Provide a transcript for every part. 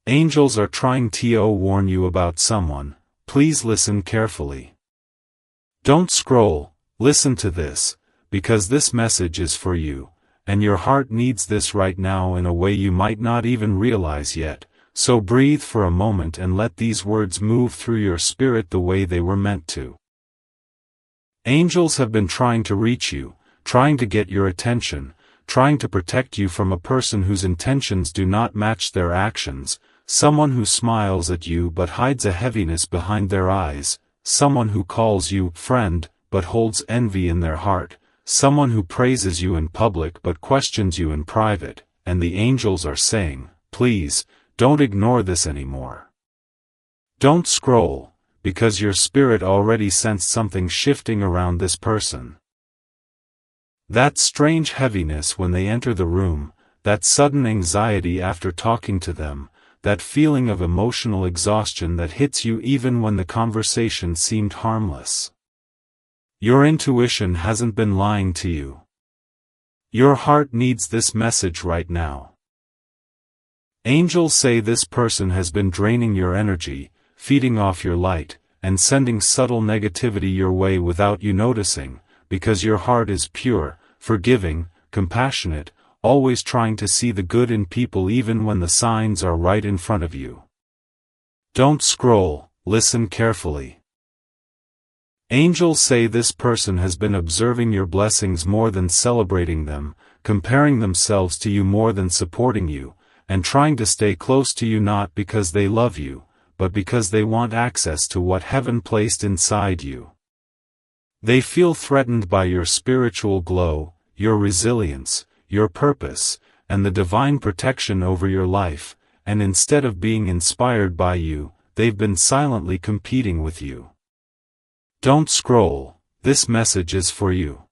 Angels are trying to warn you about someone. Please listen carefully. Don't scroll, listen to this, because this message is for you, and your heart needs this right now in a way you might not even realize yet, so breathe for a moment and let these words move through your spirit the way they were meant to. Angels have been trying to reach you, trying to get your attention, trying to protect you from a person whose intentions do not match their actions, someone who smiles at you but hides a heaviness behind their eyes, someone who calls you friend but holds envy in their heart, someone who praises you in public but questions you in private, and the angels are saying, please, don't ignore this anymore. Don't scroll, because your spirit already sensed something shifting around this person. That strange heaviness when they enter the room, that sudden anxiety after talking to them, that feeling of emotional exhaustion that hits you even when the conversation seemed harmless. Your intuition hasn't been lying to you. Your heart needs this message right now. Angels say this person has been draining your energy, feeding off your light, and sending subtle negativity your way without you noticing, because your heart is pure, forgiving, compassionate, always trying to see the good in people even when the signs are right in front of you. Don't scroll, listen carefully. Angels say this person has been observing your blessings more than celebrating them, comparing themselves to you more than supporting you, and trying to stay close to you not because they love you, but because they want access to what heaven placed inside you. They feel threatened by your spiritual glow, your resilience, your purpose, and the divine protection over your life, and instead of being inspired by you, they've been silently competing with you. Don't scroll, this message is for you.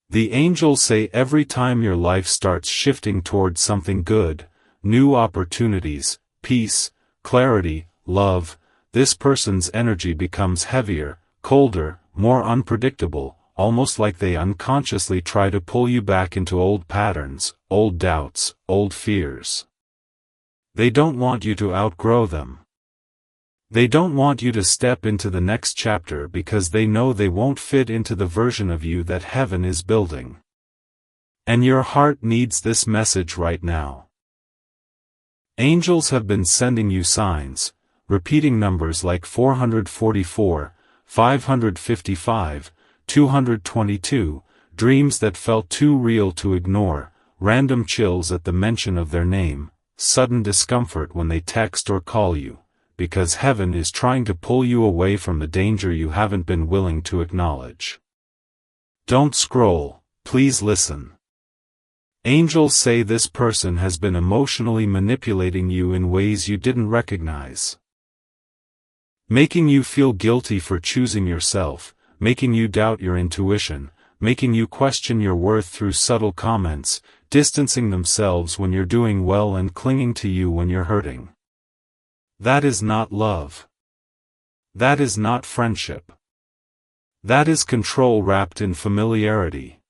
The angels say every time your life starts shifting towards something good, new opportunities, peace, clarity, love, this person's energy becomes heavier, colder, more unpredictable, almost like they unconsciously try to pull you back into old patterns, old doubts, old fears. They don't want you to outgrow them. They don't want you to step into the next chapter because they know they won't fit into the version of you that heaven is building. And your heart needs this message right now. Angels have been sending you signs, repeating numbers like 444, 555, 222, dreams that felt too real to ignore, random chills at the mention of their name, sudden discomfort when they text or call you, because heaven is trying to pull you away from the danger you haven't been willing to acknowledge. Don't scroll, please listen. Angels say this person has been emotionally manipulating you in ways you didn't recognize. Making you feel guilty for choosing yourself, making you doubt your intuition, making you question your worth through subtle comments, distancing themselves when you're doing well and clinging to you when you're hurting. That is not love. That is not friendship. That is control wrapped in familiarity.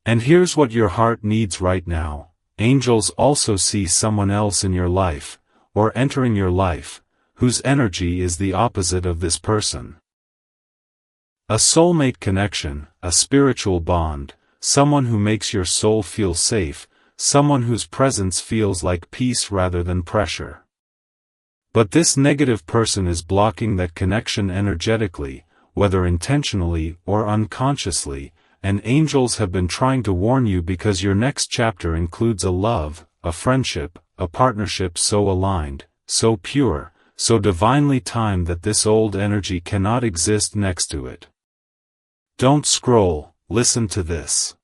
And here's what your heart needs right now. Angels also see someone else in your life, or entering your life, whose energy is the opposite of this person. A soulmate connection, a spiritual bond, someone who makes your soul feel safe, someone whose presence feels like peace rather than pressure. But this negative person is blocking that connection energetically, whether intentionally or unconsciously, and angels have been trying to warn you because your next chapter includes a love, a friendship, a partnership so aligned, so pure, so divinely timed that this old energy cannot exist next to it. Don't scroll, listen to this.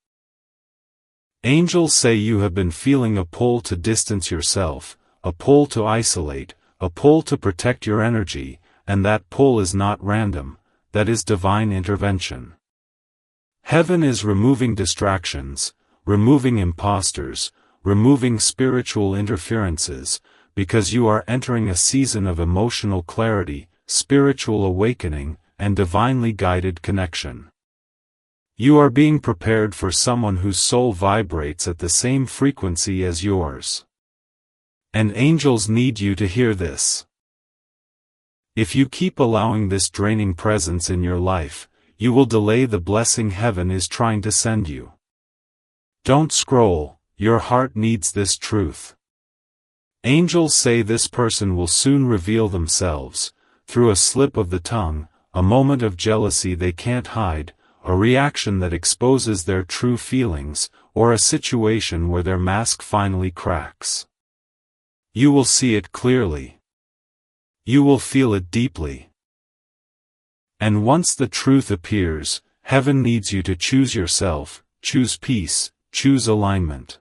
Angels say you have been feeling a pull to distance yourself, a pull to isolate, a pull to protect your energy, and that pull is not random, that is divine intervention. Heaven is removing distractions, removing imposters, removing spiritual interferences, because you are entering a season of emotional clarity, spiritual awakening, and divinely guided connection. You are being prepared for someone whose soul vibrates at the same frequency as yours. And angels need you to hear this. If you keep allowing this draining presence in your life, you will delay the blessing heaven is trying to send you. Don't scroll, your heart needs this truth. Angels say this person will soon reveal themselves, through a slip of the tongue, a moment of jealousy they can't hide, a reaction that exposes their true feelings, or a situation where their mask finally cracks. You will see it clearly. You will feel it deeply. And once the truth appears, heaven needs you to choose yourself, choose peace, choose alignment.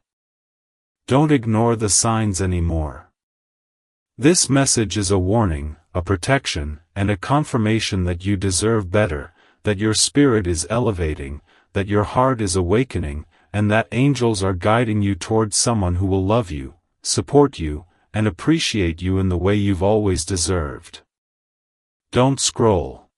Don't ignore the signs anymore. This message is a warning, a protection, and a confirmation that you deserve better, that your spirit is elevating, that your heart is awakening, and that angels are guiding you towards someone who will love you, support you, and appreciate you in the way you've always deserved. Don't scroll.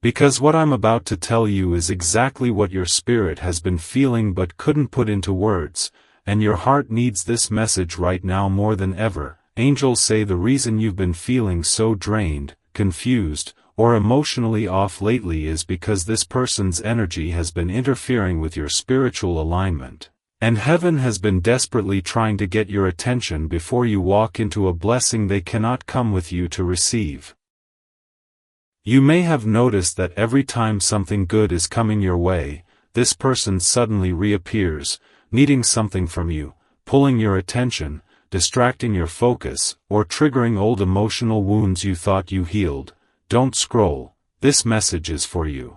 Because what I'm about to tell you is exactly what your spirit has been feeling but couldn't put into words, and your heart needs this message right now more than ever. Angels say the reason you've been feeling so drained, confused, or emotionally off lately is because this person's energy has been interfering with your spiritual alignment. And heaven has been desperately trying to get your attention before you walk into a blessing they cannot come with you to receive. You may have noticed that every time something good is coming your way, this person suddenly reappears, needing something from you, pulling your attention, distracting your focus, or triggering old emotional wounds you thought you healed. Don't scroll, this message is for you.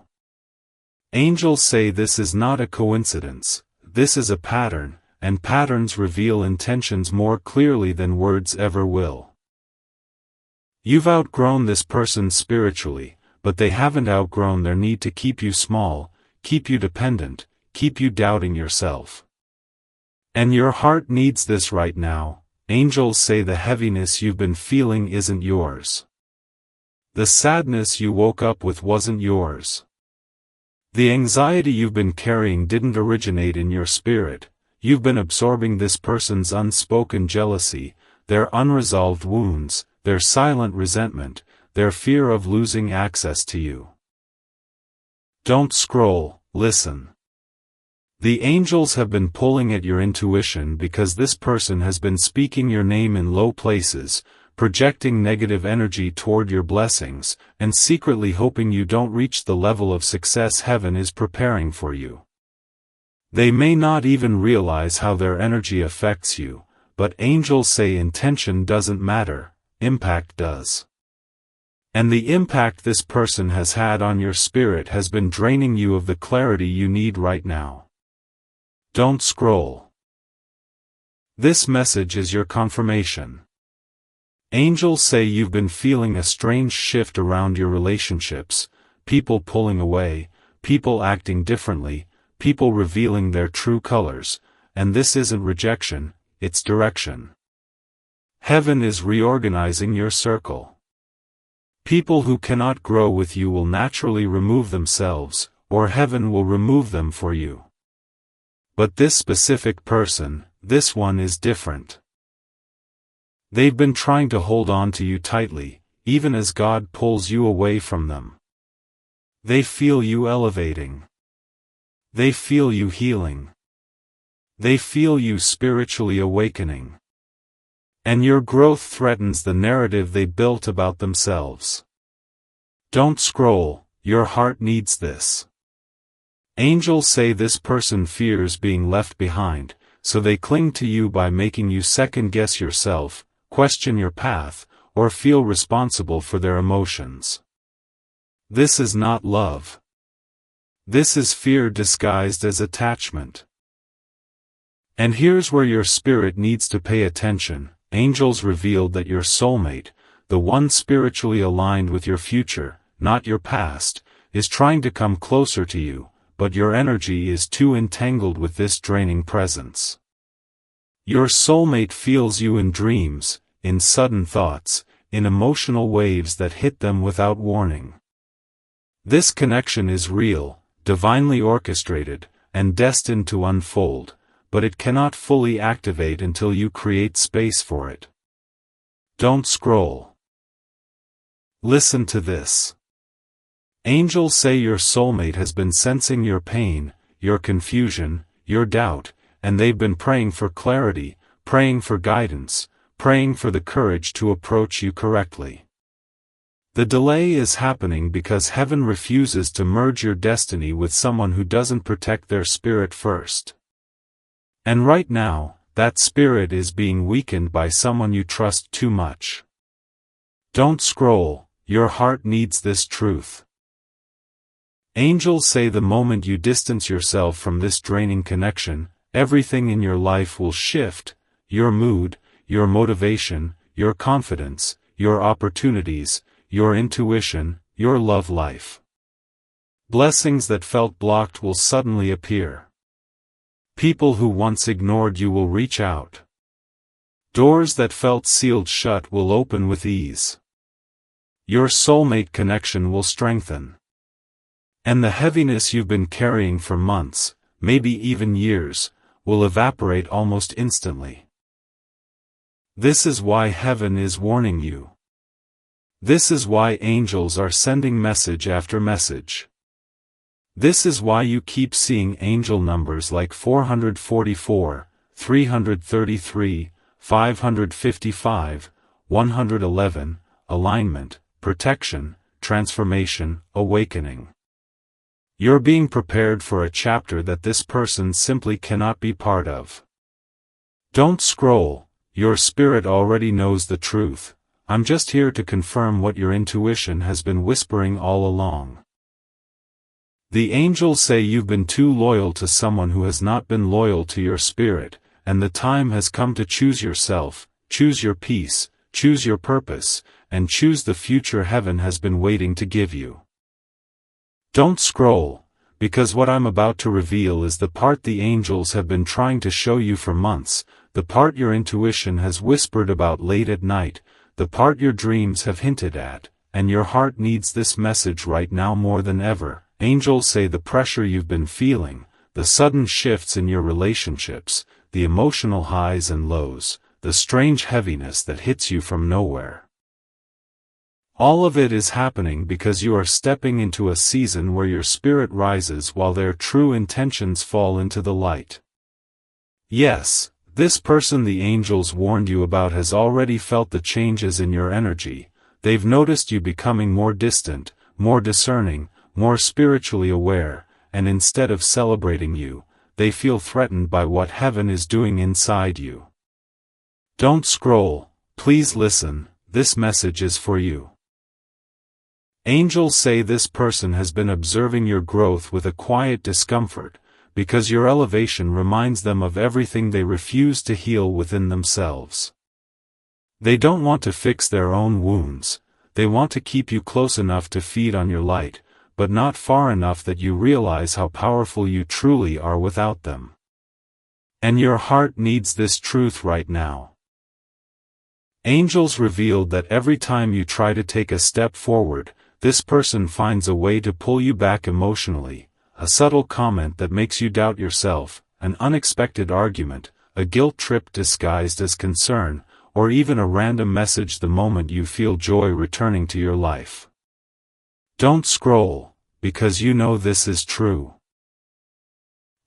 Angels say this is not a coincidence. This is a pattern, and patterns reveal intentions more clearly than words ever will. You've outgrown this person spiritually, but they haven't outgrown their need to keep you small, keep you dependent, keep you doubting yourself. And your heart needs this right now. Angels say the heaviness you've been feeling isn't yours. The sadness you woke up with wasn't yours. The anxiety you've been carrying didn't originate in your spirit. You've been absorbing this person's unspoken jealousy, their unresolved wounds, their silent resentment, their fear of losing access to you. Don't scroll, listen. The angels have been pulling at your intuition because this person has been speaking your name in low places, projecting negative energy toward your blessings, and secretly hoping you don't reach the level of success heaven is preparing for you. They may not even realize how their energy affects you, but angels say intention doesn't matter, impact does. And the impact this person has had on your spirit has been draining you of the clarity you need right now. Don't scroll. This message is your confirmation. Angels say you've been feeling a strange shift around your relationships, people pulling away, people acting differently, people revealing their true colors, and this isn't rejection, it's direction. Heaven is reorganizing your circle. People who cannot grow with you will naturally remove themselves, or heaven will remove them for you. But this specific person, this one is different. They've been trying to hold on to you tightly, even as God pulls you away from them. They feel you elevating. They feel you healing. They feel you spiritually awakening. And your growth threatens the narrative they built about themselves. Don't scroll, your heart needs this. Angels say this person fears being left behind, so they cling to you by making you second-guess yourself, question your path, or feel responsible for their emotions. This is not love. This is fear disguised as attachment. And here's where your spirit needs to pay attention. Angels revealed that your soulmate, the one spiritually aligned with your future, not your past, is trying to come closer to you, but your energy is too entangled with this draining presence. Your soulmate feels you in dreams, in sudden thoughts, in emotional waves that hit them without warning. This connection is real, divinely orchestrated, and destined to unfold, but it cannot fully activate until you create space for it. Don't scroll. Listen to this. Angels say your soulmate has been sensing your pain, your confusion, your doubt, and they've been praying for clarity, praying for guidance, praying for the courage to approach you correctly. The delay is happening because heaven refuses to merge your destiny with someone who doesn't protect their spirit first. And right now, that spirit is being weakened by someone you trust too much. Don't scroll, your heart needs this truth. Angels say the moment you distance yourself from this draining connection, everything in your life will shift: your mood, your motivation, your confidence, your opportunities, your intuition, your love life. Blessings that felt blocked will suddenly appear. People who once ignored you will reach out. Doors that felt sealed shut will open with ease. Your soulmate connection will strengthen. And the heaviness you've been carrying for months, maybe even years, will evaporate almost instantly. This is why heaven is warning you. This is why angels are sending message after message. This is why you keep seeing angel numbers like 444, 333, 555, 111, alignment, protection, transformation, awakening. You're being prepared for a chapter that this person simply cannot be part of. Don't scroll, your spirit already knows the truth. I'm just here to confirm what your intuition has been whispering all along. The angels say you've been too loyal to someone who has not been loyal to your spirit, and the time has come to choose yourself, choose your peace, choose your purpose, and choose the future heaven has been waiting to give you. Don't scroll, because what I'm about to reveal is the part the angels have been trying to show you for months, the part your intuition has whispered about late at night, the part your dreams have hinted at, and your heart needs this message right now more than ever. Angels say the pressure you've been feeling, the sudden shifts in your relationships, the emotional highs and lows, the strange heaviness that hits you from nowhere. All of it is happening because you are stepping into a season where your spirit rises while their true intentions fall into the light. Yes, this person the angels warned you about has already felt the changes in your energy. They've noticed you becoming more distant, more discerning, more spiritually aware, and instead of celebrating you, they feel threatened by what heaven is doing inside you. Don't scroll, please listen, this message is for you. Angels say this person has been observing your growth with a quiet discomfort, because your elevation reminds them of everything they refuse to heal within themselves. They don't want to fix their own wounds, they want to keep you close enough to feed on your light, but not far enough that you realize how powerful you truly are without them. And your heart needs this truth right now. Angels revealed that every time you try to take a step forward, this person finds a way to pull you back emotionally, a subtle comment that makes you doubt yourself, an unexpected argument, a guilt trip disguised as concern, or even a random message the moment you feel joy returning to your life. Don't scroll, because you know this is true.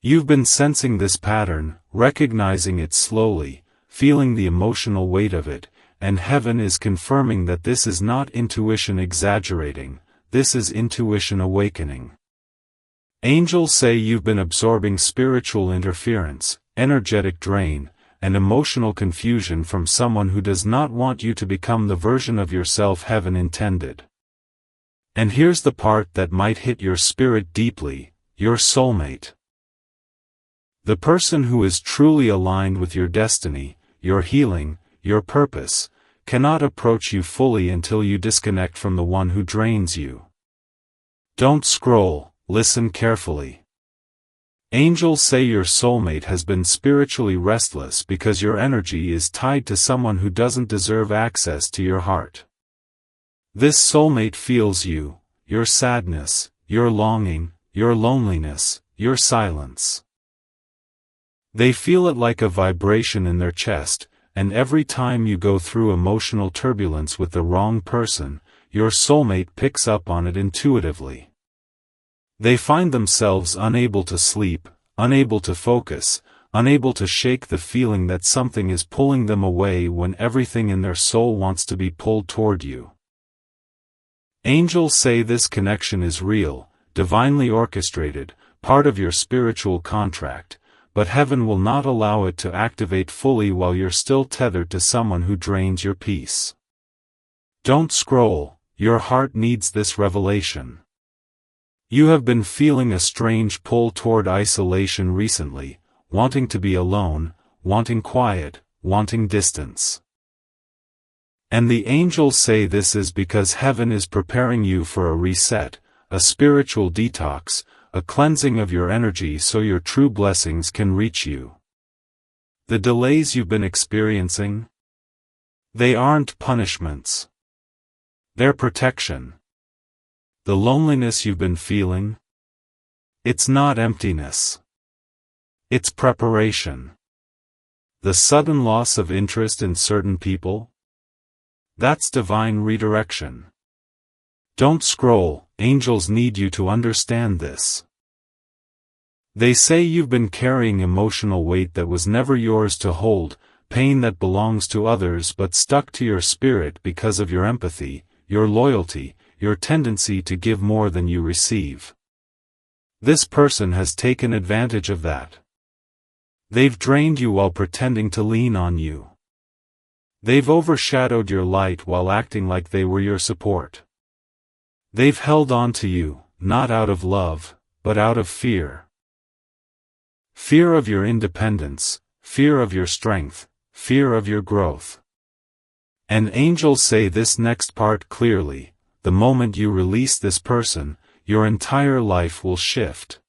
You've been sensing this pattern, recognizing it slowly, feeling the emotional weight of it, and heaven is confirming that this is not intuition exaggerating, this is intuition awakening. Angels say you've been absorbing spiritual interference, energetic drain, and emotional confusion from someone who does not want you to become the version of yourself heaven intended. And here's the part that might hit your spirit deeply: your soulmate. The person who is truly aligned with your destiny, your healing, your purpose, cannot approach you fully until you disconnect from the one who drains you. Don't scroll, listen carefully. Angels say your soulmate has been spiritually restless because your energy is tied to someone who doesn't deserve access to your heart. This soulmate feels you, your sadness, your longing, your loneliness, your silence. They feel it like a vibration in their chest, and every time you go through emotional turbulence with the wrong person, your soulmate picks up on it intuitively. They find themselves unable to sleep, unable to focus, unable to shake the feeling that something is pulling them away when everything in their soul wants to be pulled toward you. Angels say this connection is real, divinely orchestrated, part of your spiritual contract, but heaven will not allow it to activate fully while you're still tethered to someone who drains your peace. Don't scroll, your heart needs this revelation. You have been feeling a strange pull toward isolation recently, wanting to be alone, wanting quiet, wanting distance. And the angels say this is because heaven is preparing you for a reset, a spiritual detox, a cleansing of your energy so your true blessings can reach you. The delays you've been experiencing? They aren't punishments. They're protection. The loneliness you've been feeling? It's not emptiness. It's preparation. The sudden loss of interest in certain people? That's divine redirection. Don't scroll, angels need you to understand this. They say you've been carrying emotional weight that was never yours to hold, pain that belongs to others but stuck to your spirit because of your empathy, your loyalty, your tendency to give more than you receive. This person has taken advantage of that. They've drained you while pretending to lean on you. They've overshadowed your light while acting like they were your support. They've held on to you, not out of love, but out of fear. Fear of your independence, fear of your strength, fear of your growth. And angels say this next part clearly: the moment you release this person, your entire life will shift.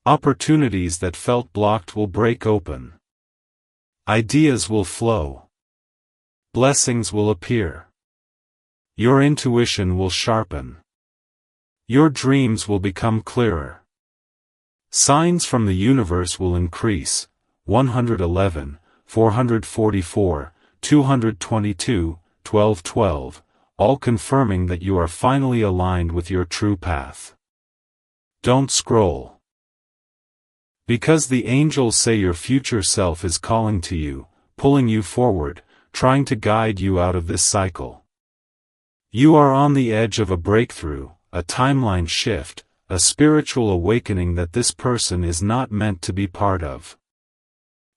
Opportunities that felt blocked will break open. Ideas will flow. Blessings will appear. Your intuition will sharpen. Your dreams will become clearer. Signs from the universe will increase. 111, 444, 222, 1212, all confirming that you are finally aligned with your true path. Don't scroll. Because the angels say your future self is calling to you, pulling you forward, trying to guide you out of this cycle. You are on the edge of a breakthrough, a timeline shift, a spiritual awakening that this person is not meant to be part of.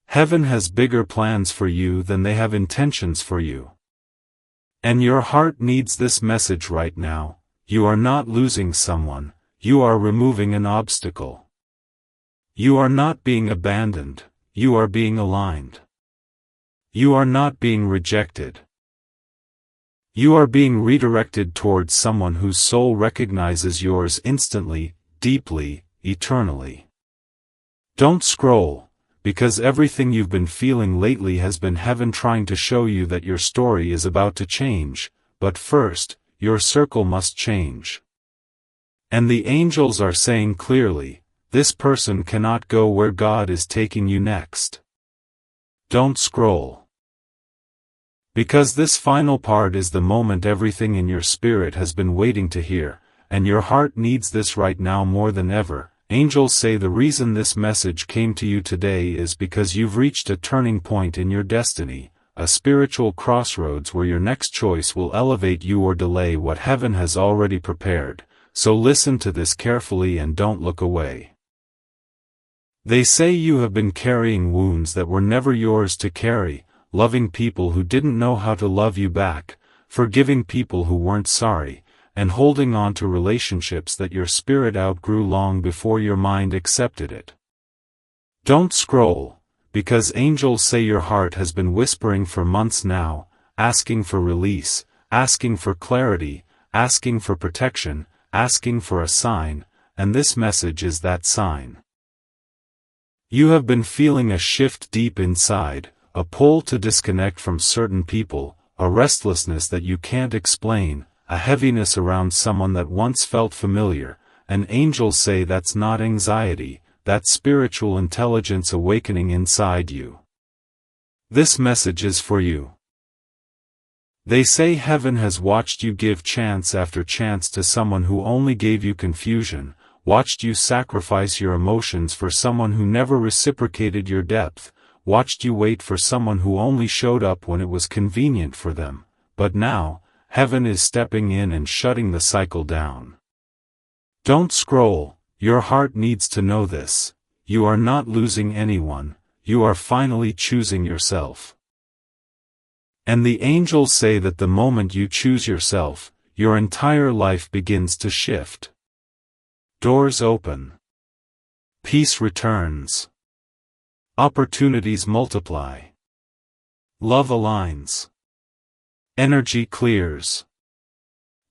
Heaven has bigger plans for you than they have intentions for you. And your heart needs this message right now: you are not losing someone, you are removing an obstacle. You are not being abandoned, you are being aligned. You are not being rejected. You are being redirected towards someone whose soul recognizes yours instantly, deeply, eternally. Don't scroll, because everything you've been feeling lately has been heaven trying to show you that your story is about to change, but first, your circle must change. And the angels are saying clearly, this person cannot go where God is taking you next. Don't scroll. Because this final part is the moment everything in your spirit has been waiting to hear, and your heart needs this right now more than ever. Angels say the reason this message came to you today is because you've reached a turning point in your destiny, a spiritual crossroads where your next choice will elevate you or delay what heaven has already prepared. So listen to this carefully and don't look away. They say you have been carrying wounds that were never yours to carry, loving people who didn't know how to love you back, forgiving people who weren't sorry, and holding on to relationships that your spirit outgrew long before your mind accepted it. Don't scroll, because angels say your heart has been whispering for months now, asking for release, asking for clarity, asking for protection, asking for a sign, and this message is that sign. You have been feeling a shift deep inside, a pull to disconnect from certain people, a restlessness that you can't explain, a heaviness around someone that once felt familiar, and angels say that's not anxiety, that spiritual intelligence awakening inside you. This message is for you. They say heaven has watched you give chance after chance to someone who only gave you confusion, watched you sacrifice your emotions for someone who never reciprocated your depth, watched you wait for someone who only showed up when it was convenient for them, but now, heaven is stepping in and shutting the cycle down. Don't scroll, your heart needs to know this. You are not losing anyone, you are finally choosing yourself. And the angels say that the moment you choose yourself, your entire life begins to shift. Doors open. Peace returns. Opportunities multiply. Love aligns. Energy clears.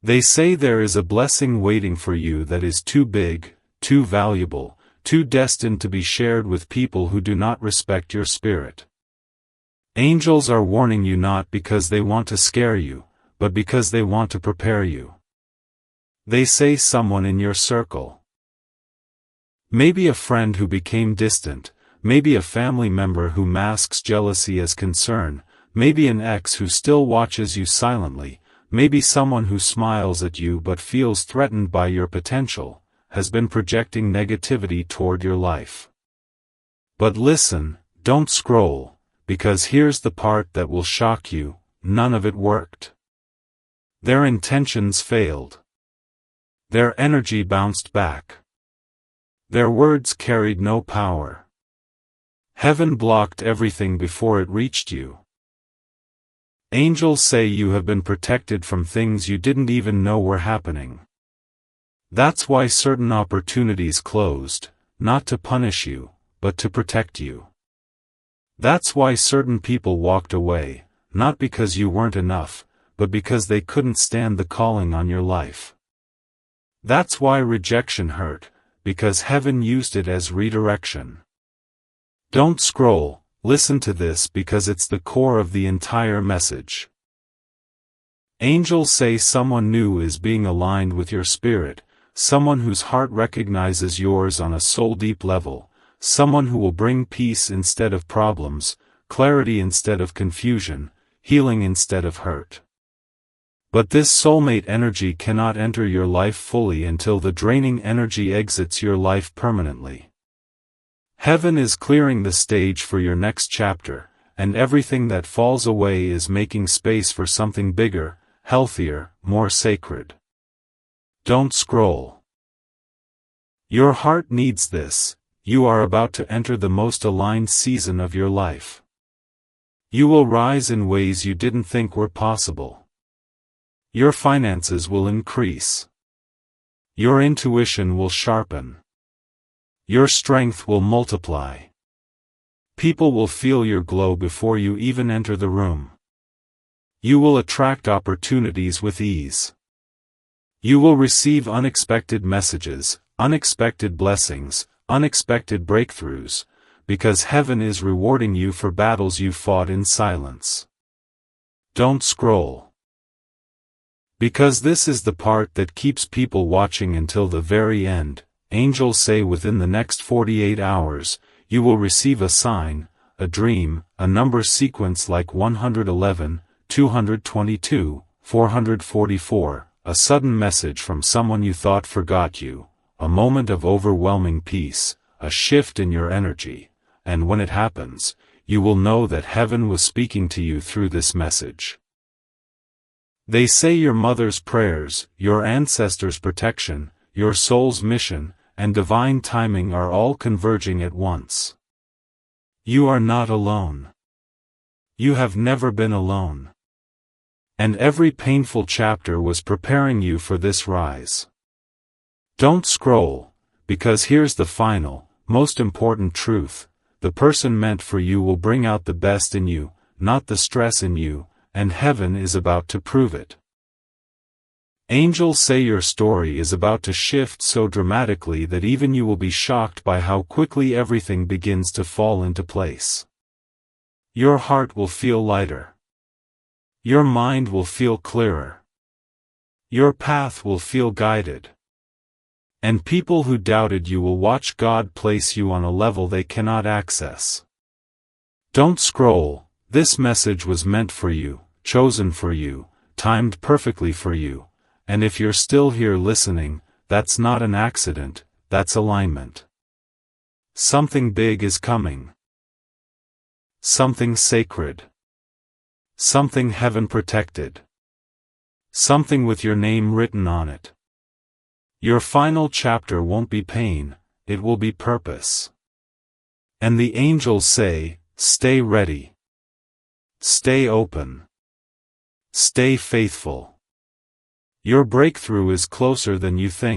They say there is a blessing waiting for you that is too big, too valuable, too destined to be shared with people who do not respect your spirit. Angels are warning you not because they want to scare you, but because they want to prepare you. They say someone in your circle. Maybe a friend who became distant, maybe a family member who masks jealousy as concern, maybe an ex who still watches you silently, maybe someone who smiles at you but feels threatened by your potential, has been projecting negativity toward your life. But listen, don't scroll. Because here's the part that will shock you, none of it worked. Their intentions failed. Their energy bounced back. Their words carried no power. Heaven blocked everything before it reached you. Angels say you have been protected from things you didn't even know were happening. That's why certain opportunities closed, not to punish you, but to protect you. That's why certain people walked away, not because you weren't enough, but because they couldn't stand the calling on your life. That's why rejection hurt, because heaven used it as redirection. Don't scroll, listen to this because it's the core of the entire message. Angels say someone new is being aligned with your spirit, someone whose heart recognizes yours on a soul-deep level, someone who will bring peace instead of problems, clarity instead of confusion, healing instead of hurt. But this soulmate energy cannot enter your life fully until the draining energy exits your life permanently. Heaven is clearing the stage for your next chapter, and everything that falls away is making space for something bigger, healthier, more sacred. Don't scroll. Your heart needs this. You are about to enter the most aligned season of your life. You will rise in ways you didn't think were possible. Your finances will increase. Your intuition will sharpen. Your strength will multiply. People will feel your glow before you even enter the room. You will attract opportunities with ease. You will receive unexpected messages, unexpected blessings, unexpected breakthroughs, because heaven is rewarding you for battles you fought in silence. Don't scroll. Because this is the part that keeps people watching until the very end. Angels say within the next 48 hours, you will receive a sign, a dream, a number sequence like 111, 222, 444, a sudden message from someone you thought forgot you, a moment of overwhelming peace, a shift in your energy, and when it happens, you will know that heaven was speaking to you through this message. They say your mother's prayers, your ancestors' protection, your soul's mission, and divine timing are all converging at once. You are not alone. You have never been alone. And every painful chapter was preparing you for this rise. Don't scroll, because here's the final, most important truth: the person meant for you will bring out the best in you, not the stress in you, and heaven is about to prove it. Angels say your story is about to shift so dramatically that even you will be shocked by how quickly everything begins to fall into place. Your heart will feel lighter. Your mind will feel clearer. Your path will feel guided. And people who doubted you will watch God place you on a level they cannot access. Don't scroll. This message was meant for you, chosen for you, timed perfectly for you, and if you're still here listening, that's not an accident, that's alignment. Something big is coming. Something sacred. Something heaven protected. Something with your name written on it. Your final chapter won't be pain, it will be purpose. And the angels say, stay ready. Stay open. Stay faithful. Your breakthrough is closer than you think.